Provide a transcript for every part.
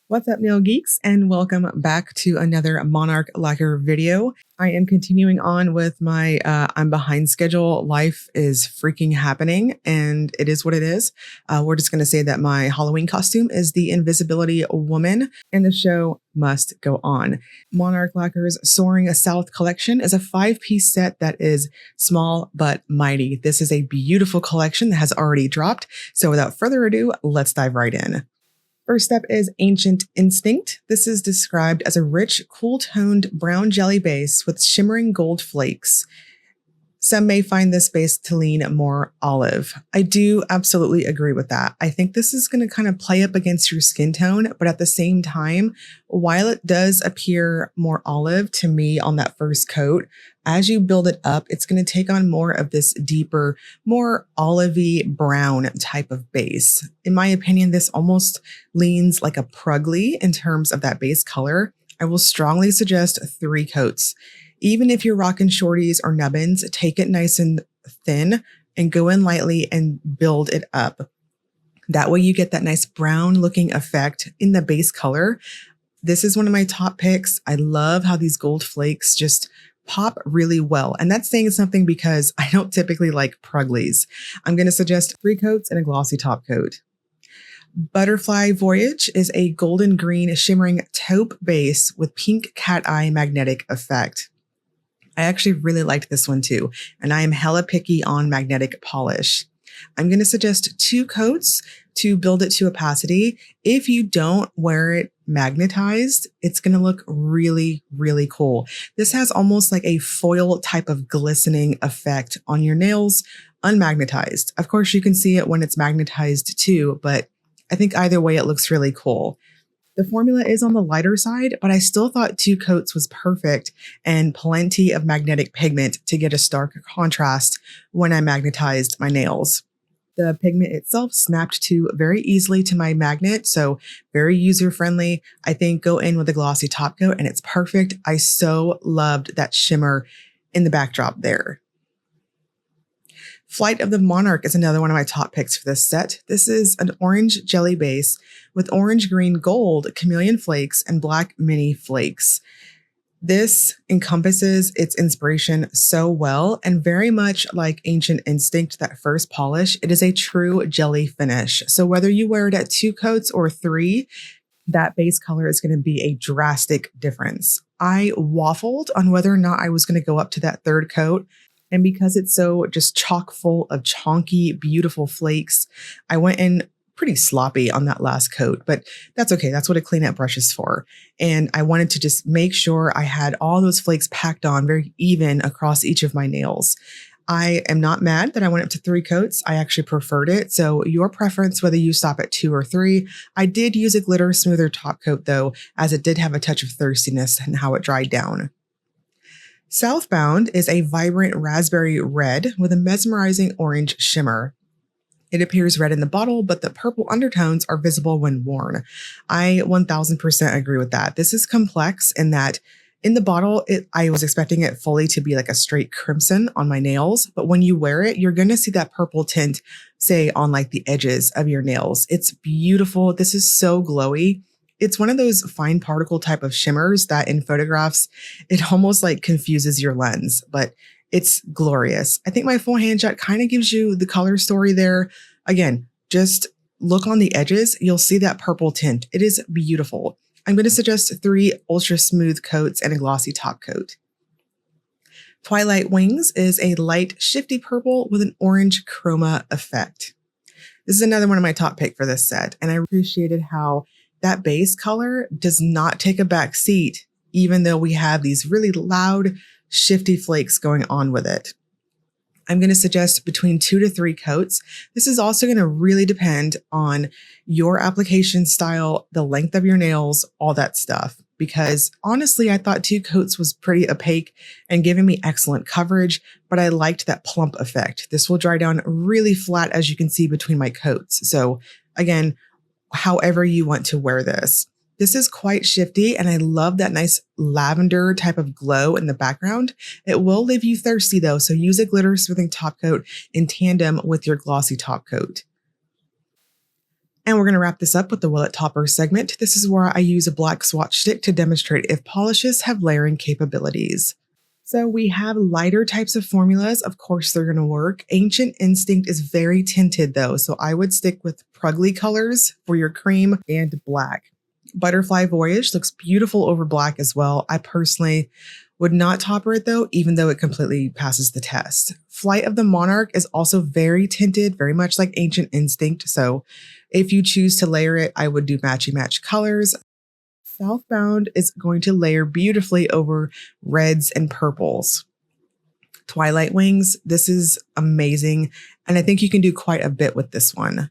What's up, nail geeks, and welcome back to another Monarch Lacquer video. I am continuing on with my I'm behind schedule. Life is freaking happening, and it is what it is. We're just going to say that my Halloween costume is the Invisibility Woman, and the show must go on. Monarch Lacquer's Soaring South collection is a 5-piece set that is small but mighty. This is a beautiful collection that has already dropped. So without further ado, let's dive right in. First up is Ancient Instinct. This is described as a rich, cool-toned brown jelly base with shimmering gold flakes. Some may find this base to lean more olive. I do absolutely agree with that. I think this is going to kind of play up against your skin tone, but at the same time, while it does appear more olive to me on that first coat, as you build it up, it's going to take on more of this deeper, more olivey brown type of base. In my opinion, this almost leans like a Prugly in terms of that base color. I will strongly suggest 3 coats. Even if you're rocking shorties or nubbins, take it nice and thin and go in lightly and build it up. That way you get that nice brown looking effect in the base color. This is one of my top picks. I love how these gold flakes just pop really well. And that's saying something because I don't typically like Pruglies. I'm going to suggest 3 coats and a glossy top coat. Butterfly Voyage is a golden green shimmering taupe base with pink cat eye magnetic effect. I actually really liked this one too, and I am hella picky on magnetic polish. I'm going to suggest 2 coats to build it to opacity. If you don't wear it magnetized, it's going to look really, really cool. This has almost like a foil type of glistening effect on your nails, unmagnetized. Of course, you can see it when it's magnetized too, but I think either way, it looks really cool. The formula is on the lighter side, but I still thought 2 coats was perfect and plenty of magnetic pigment to get a stark contrast when I magnetized my nails. The pigment itself snapped to very easily to my magnet, so very user-friendly. I think go in with a glossy top coat and it's perfect. I so loved that shimmer in the backdrop there. Flight of the Monarch is another one of my top picks for this set. This is an orange jelly base with orange, green, gold chameleon flakes and black mini flakes. This encompasses its inspiration so well, and very much like Ancient Instinct, that first polish, it is a true jelly finish. So whether you wear it at 2 coats or 3, that base color is going to be a drastic difference. I waffled on whether or not I was going to go up to that 3rd coat. And because it's so just chock full of chonky, beautiful flakes, I went in pretty sloppy on that last coat, but that's okay. That's what a cleanup brush is for. And I wanted to just make sure I had all those flakes packed on very even across each of my nails. I am not mad that I went up to 3 coats. I actually preferred it. So your preference, whether you stop at 2 or 3. I did use a glitter smoother top coat though, as it did have a touch of thirstiness in how it dried down. Southbound is a vibrant raspberry red with a mesmerizing orange shimmer. It appears red in the bottle, but the purple undertones are visible when worn. I 1000% agree with that. This is complex in that in the bottle, I was expecting it fully to be like a straight crimson on my nails, but when you wear it, you're going to see that purple tint, say, on like the edges of your nails. It's beautiful. This is so glowy. It's one of those fine particle type of shimmers that in photographs, it almost like confuses your lens, but it's glorious. I think my full hand shot kind of gives you the color story there. Again, just look on the edges. You'll see that purple tint. It is beautiful. I'm going to suggest 3 ultra smooth coats and a glossy top coat. Twilight Wings is a light shifty purple with an orange chroma effect. This is another one of my top pick for this set, and I appreciated how that base color does not take a back seat, even though we have these really loud, shifty flakes going on with it. I'm going to suggest between 2 to 3 coats. This is also going to really depend on your application style, the length of your nails, all that stuff. Because honestly, I thought 2 coats was pretty opaque and giving me excellent coverage, but I liked that plump effect. This will dry down really flat, as you can see between my coats. So again, however you want to wear this. This is quite shifty, and I love that nice lavender type of glow in the background. It will leave you thirsty though, so use a glitter smoothing top coat in tandem with your glossy top coat. And we're going to wrap this up with the Will It Topper segment. This is where I use a black swatch stick to demonstrate if polishes have layering capabilities. So we have lighter types of formulas. Of course, they're going to work. Ancient Instinct is very tinted though, so I would stick with Prugly colors for your cream and black. Butterfly Voyage looks beautiful over black as well. I personally would not topper it though, even though it completely passes the test. Flight of the Monarch is also very tinted, very much like Ancient Instinct. So if you choose to layer it, I would do matchy match colors. Southbound is going to layer beautifully over reds and purples. Twilight Wings, this is amazing. And I think you can do quite a bit with this one.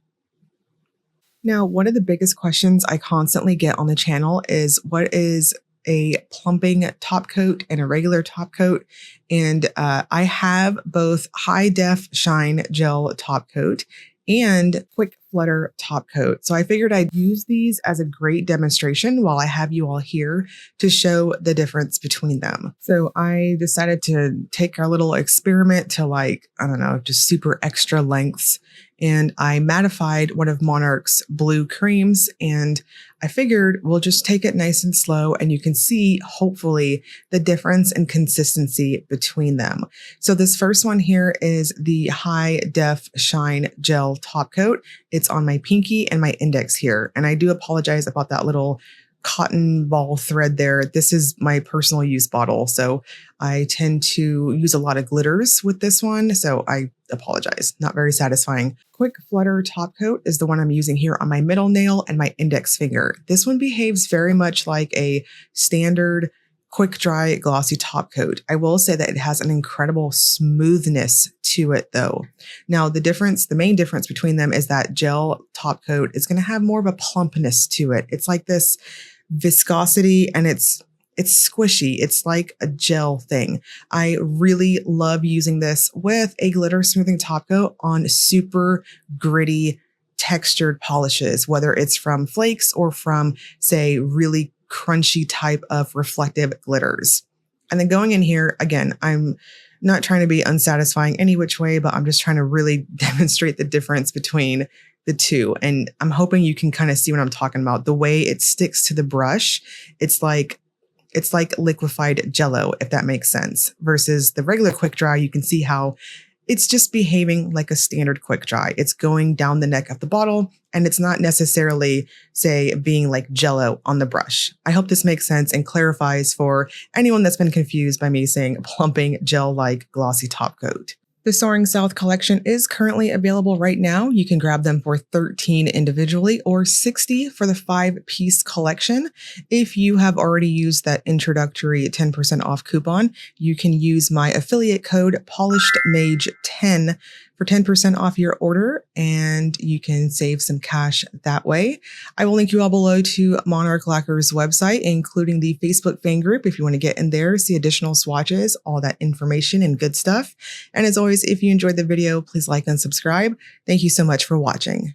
Now, one of the biggest questions I constantly get on the channel is what is a plumping top coat and a regular top coat? And I have both high def shine gel top coat and quick flutter top coat. So I figured I'd use these as a great demonstration while I have you all here to show the difference between them. So I decided to take our little experiment to like, I don't know, just super extra lengths. And I mattified one of Monarch's blue creams, and I figured we'll just take it nice and slow and you can see, hopefully, the difference in consistency between them. So this first one here is the High Def Shine Gel Top Coat. It's on my pinky and my index here. And I do apologize about that little cotton ball thread there. This is my personal use bottle, so I tend to use a lot of glitters with this one, so I apologize. Not very satisfying. Quick Flutter Top Coat is the one I'm using here on my middle nail and my index finger. This one behaves very much like a standard quick dry glossy top coat. I will say that it has an incredible smoothness to it though. Now the main difference between them is that gel top coat is going to have more of a plumpness to it. It's like this viscosity and it's squishy. It's like a gel thing. I really love using this with a glitter smoothing top coat on super gritty textured polishes, whether it's from flakes or from, say, really crunchy type of reflective glitters. And then going in here, again, I'm not trying to be unsatisfying any which way, but I'm just trying to really demonstrate the difference between the two. And I'm hoping you can kind of see what I'm talking about. The way it sticks to the brush, it's like liquefied jello, if that makes sense, versus the regular quick dry. You can see how it's just behaving like a standard quick dry. It's going down the neck of the bottle and it's not necessarily, say, being like jello on the brush. I hope this makes sense and clarifies for anyone that's been confused by me saying plumping gel-like glossy top coat. The Soaring South collection is currently available right now. You can grab them for $13 individually or $60 for the 5-piece collection. If you have already used that introductory 10% off coupon, you can use my affiliate code PolishedMage10 for 10% off your order, and you can save some cash that way. I will link you all below to Monarch Lacquer's website, including the Facebook fan group if you want to get in there, see additional swatches, all that information and good stuff. And as always, if you enjoyed the video, please like and subscribe. Thank you so much for watching.